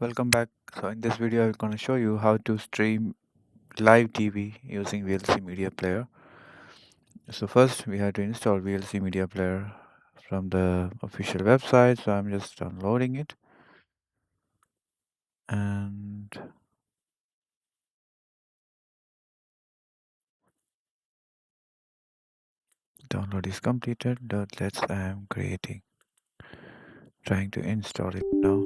welcome back. So in this video, I'm going to show you how to stream live TV using VLC Media Player. So first, we have to install VLC Media Player from the official website. So I'm just downloading it, and download is completed. I'm trying to install it now.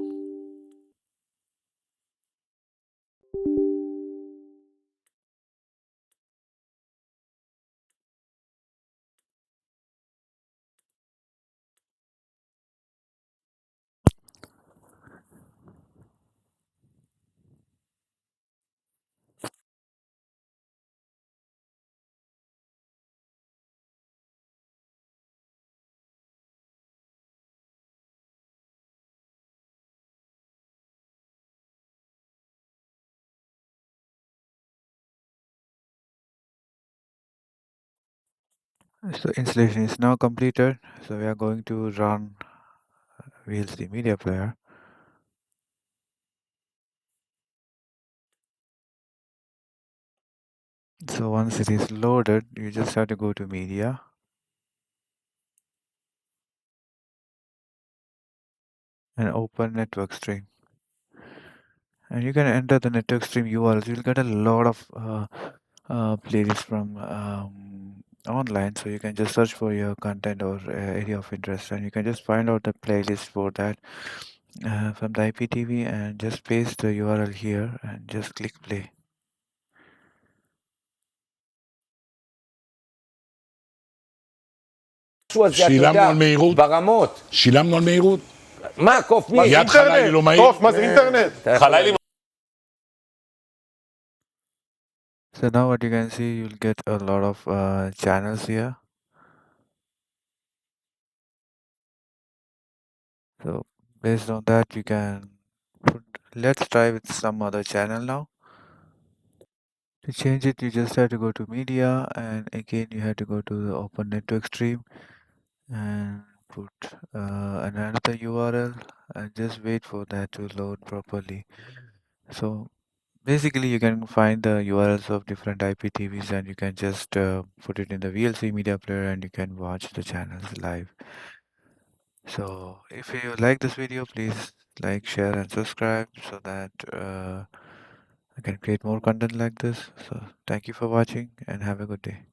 So installation is now completed. So we are going to run VLC Media Player. So once it is loaded, you just have to go to Media and open Network Stream. And you can enter the network stream URLs. You'll get a lot of playlists from online. So you can just search for your content or area of interest, and you can just find out the playlist for that from the IPTV, and just paste the URL here and just click play. שילמנו על מהירות. ברמות. שילמנו על מהירות. מה, קוף מי? יד חלילי לא מהיר. קוף, מה זה אינטרנט? חלילי. So now what you can see, you'll get a lot of channels here. So based on that, you can let's try with some other channel now. To change it, you just have to go to media, and again you have to go to the open network stream and put another URL and just wait for that to load properly. So basically you can find the URLs of different IPTVs, and you can just put it in the VLC media player and you can watch the channels live. So if you like this video, please like, share and subscribe so that I can create more content like this. So thank you for watching and have a good day.